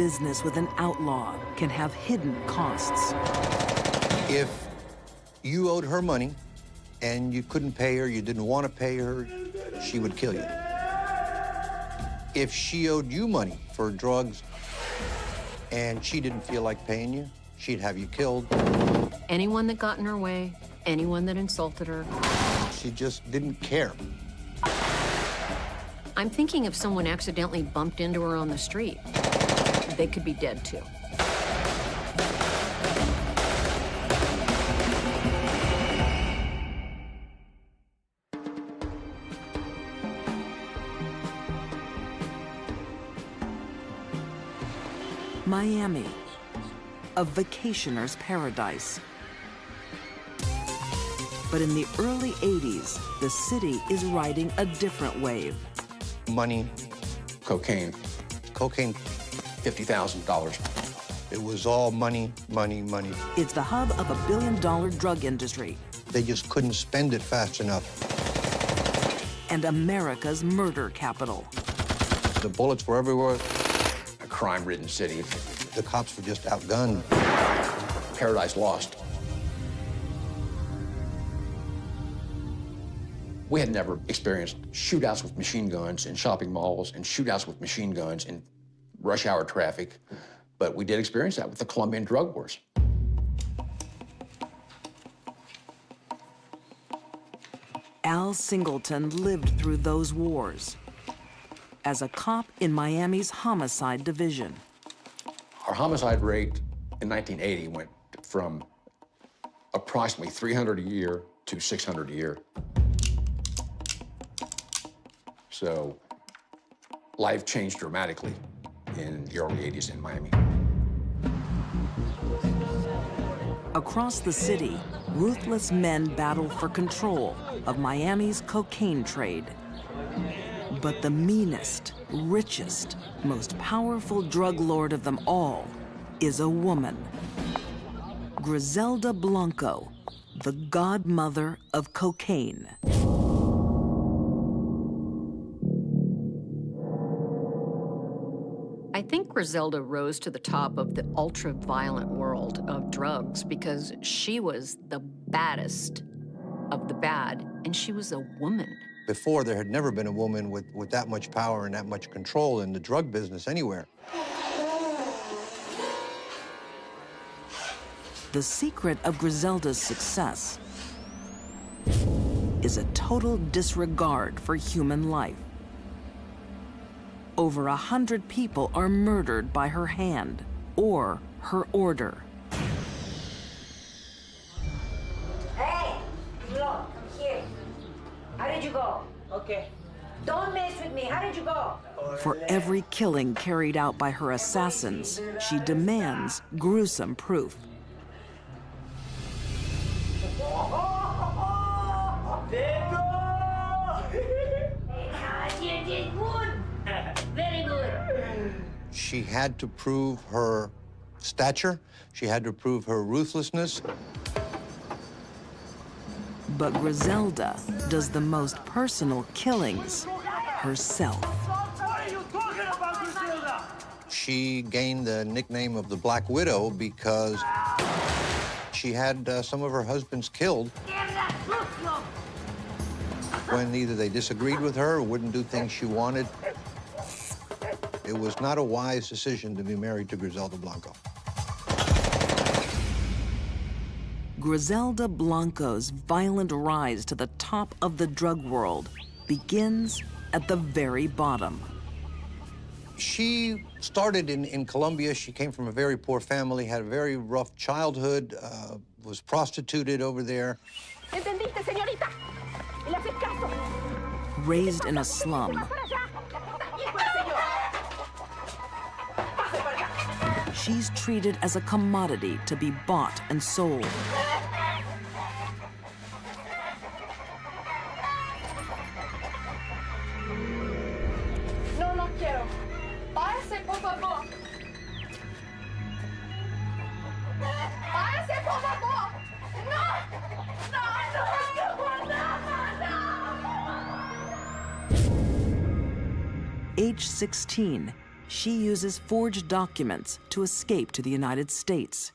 business with an outlaw can have hidden costs. If you owed her money and you couldn't pay her, you didn't want to pay her, she would kill you. If she owed you money for drugs and she didn't feel like paying you, she'd have you killed. Anyone that got in her way, anyone that insulted her. She just didn't care. I'm thinking if someone accidentally bumped into her on the street, they could be dead too. Miami, a vacationer's paradise. But in the early 80s, the city is riding a different wave. Money. Cocaine. Cocaine. $50,000. It was all money, money, money. It's the hub of a billion-dollar drug industry. They just couldn't spend it fast enough. And America's murder capital. The bullets were everywhere. A crime-ridden city. The cops were just outgunned. Paradise lost. We had never experienced shootouts with machine guns in shopping malls and shootouts with machine guns in rush hour traffic, but we did experience that with the Colombian drug wars. Al Singleton lived through those wars as a cop in Miami's homicide division. Our homicide rate in 1980 went from approximately 300 a year to 600 a year. So life changed dramatically in the early 80s in Miami. Across the city, ruthless men battle for control of Miami's cocaine trade. But the meanest, richest, most powerful drug lord of them all is a woman. Griselda Blanco, the godmother of cocaine. I think Griselda rose to the top of the ultra-violent world of drugs because she was the baddest of the bad, and she was a woman. Before, there had never been a woman with that much power and that much control in the drug business anywhere. The secret of Griselda's success is a total disregard for human life. Over 100 people are murdered by her hand or her order. Hey, look, come here. How did you go? Okay. Don't mess with me. How did you go? For every killing carried out by her assassins, she demands gruesome proof. You did good. Very good. She had to prove her stature. She had to prove her ruthlessness. But Griselda does the most personal killings herself. What are you talking about, Griselda? She gained the nickname of the Black Widow because she had some of her husbands killed when either they disagreed with her or wouldn't do things she wanted. It was not a wise decision to be married to Griselda Blanco. Griselda Blanco's violent rise to the top of the drug world begins at the very bottom. She started in Colombia. She came from a very poor family, had a very rough childhood, was prostituted over there. ¿Entendiste, señorita? ¿Le haces caso? Raised in a slum, she's treated as a commodity to be bought and sold. No, no quiero. Párese, por favor. Párese, por favor. No, no, no, no, no. Age 16, she uses forged documents to escape to the United States.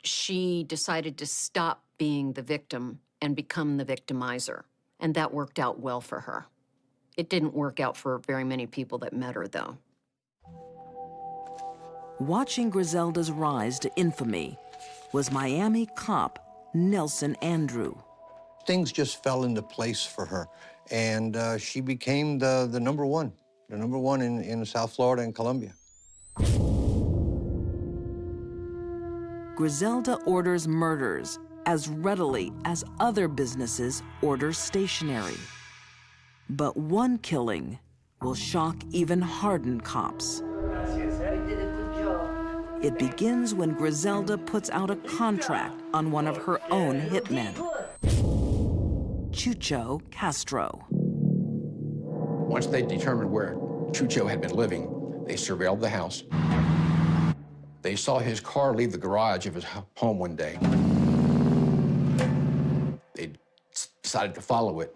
She decided to stop being the victim and become the victimizer, and that worked out well for her. It didn't work out for very many people that met her, though. Watching Griselda's rise to infamy was Miami cop Nelson Andrew. Things just fell into place for her, and she became the number one in South Florida and Colombia. Griselda orders murders as readily as other businesses order stationery. But one killing will shock even hardened cops. It begins when Griselda puts out a contract on one of her own hitmen, Chucho Castro. Once they determined where Chucho had been living, they surveilled the house. They saw his car leave the garage of his home one day. They decided to follow it.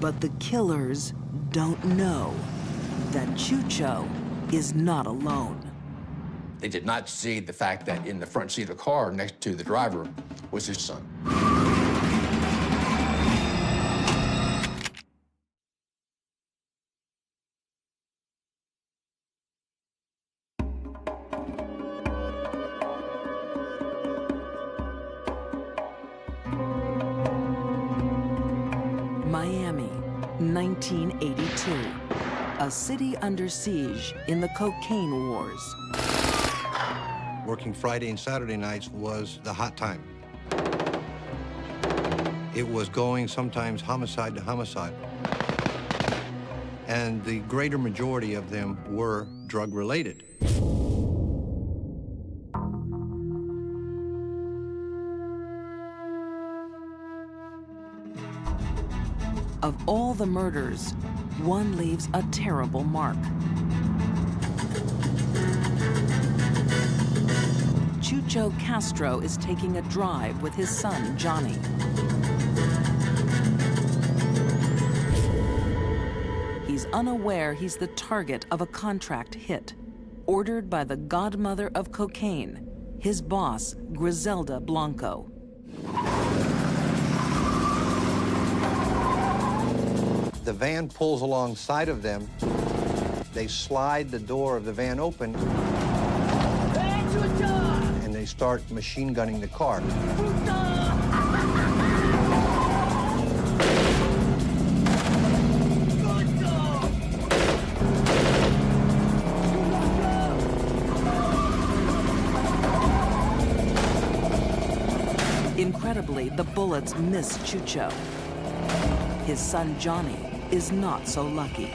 But the killers don't know that Chucho is not alone. They did not see the fact that in the front seat of the car next to the driver was his son. Miami, 1982. A city under siege in the cocaine wars. Working Friday and Saturday nights was the hot time. It was going sometimes homicide to homicide. And the greater majority of them were drug-related. Of all the murders, one leaves a terrible mark. Chucho Castro is taking a drive with his son, Johnny. He's unaware he's the target of a contract hit, ordered by the godmother of cocaine, his boss, Griselda Blanco. The van pulls alongside of them. They slide the door of the van open, and they start machine gunning the car. Incredibly, the bullets miss Chucho. His son, Johnny, is not so lucky.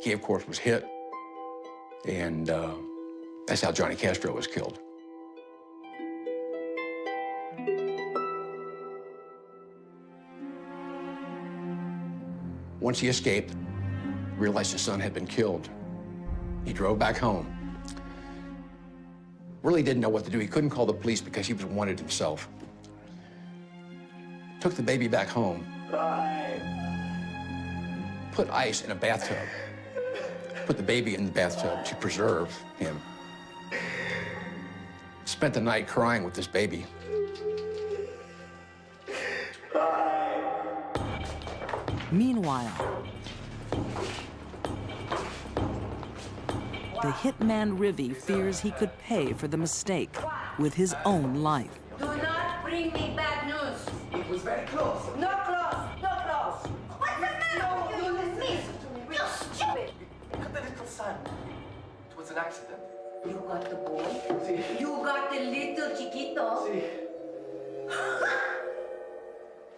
He, of course, was hit, and that's how Johnny Castro was killed. Once he escaped, realized his son had been killed, he drove back home. Really didn't know what to do. He couldn't call the police because he was wanted himself. Took the baby back home. Put ice in a bathtub. Put the baby in the bathtub to preserve him. Spent the night crying with this baby. Meanwhile, the hitman Rivy fears he could pay for the mistake with his own life. Do not bring me bad news. It was very close. No close, no close. What's the matter with you? You missed. You stupid. Look at the little son. It was an accident. You got the boy. See. You got the little chiquito. See.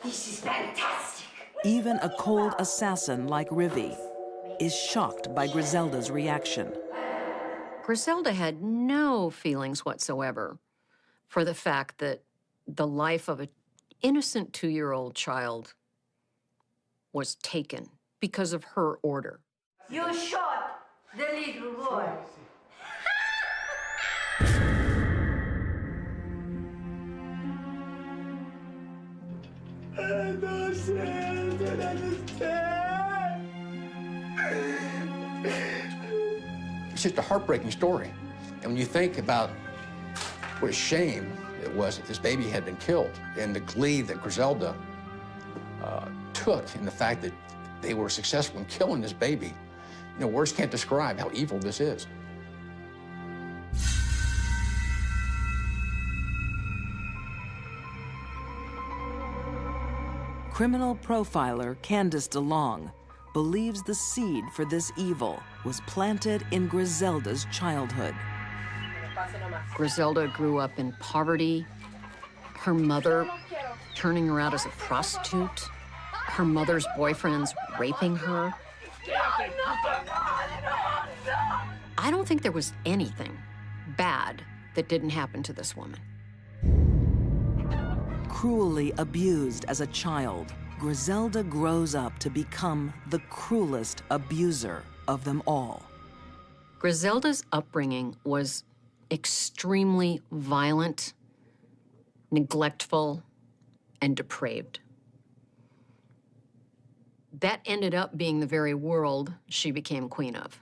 This is fantastic. Even a cold assassin like Rivy is shocked by Griselda's reaction. Griselda had no feelings whatsoever for the fact that the life of an innocent 2-year-old child was taken because of her order. You shot the little boy. I don't understand. It's just a heartbreaking story. And when you think about what a shame it was that this baby had been killed, and the glee that Griselda took in the fact that they were successful in killing this baby, you know, words can't describe how evil this is. Criminal profiler Candace DeLong believes the seed for this evil was planted in Griselda's childhood. Griselda grew up in poverty, her mother turning her out as a prostitute, her mother's boyfriends raping her. I don't think there was anything bad that didn't happen to this woman. Cruelly abused as a child, Griselda grows up to become the cruelest abuser of them all. Griselda's upbringing was extremely violent, neglectful, and depraved. That ended up being the very world she became queen of.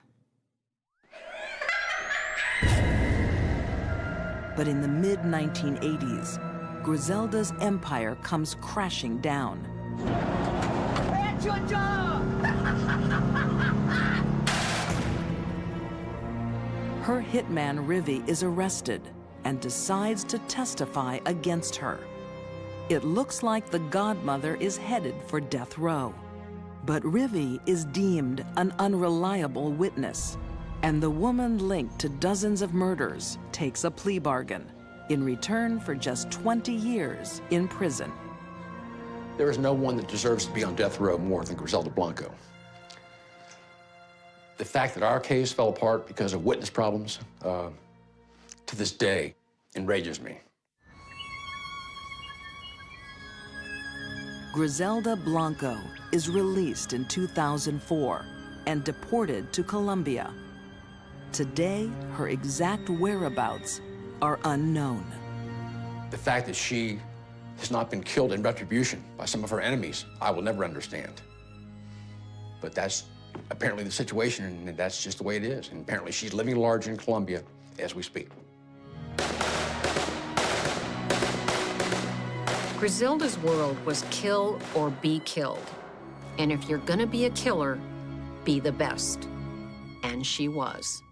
But in the mid-1980s, Griselda's empire comes crashing down. Her hitman, Rivi, is arrested and decides to testify against her. It looks like the godmother is headed for death row. But Rivi is deemed an unreliable witness, and the woman linked to dozens of murders takes a plea bargain in return for just 20 years in prison. There is no one that deserves to be on death row more than Griselda Blanco. The fact that our case fell apart because of witness problems, to this day, enrages me. Griselda Blanco is released in 2004 and deported to Colombia. Today, her exact whereabouts are unknown. The fact that she has not been killed in retribution by some of her enemies, I will never understand. But that's apparently the situation, and that's just the way it is. And apparently she's living large in Colombia as we speak. Griselda's world was kill or be killed. And if you're gonna be a killer, be the best. And she was.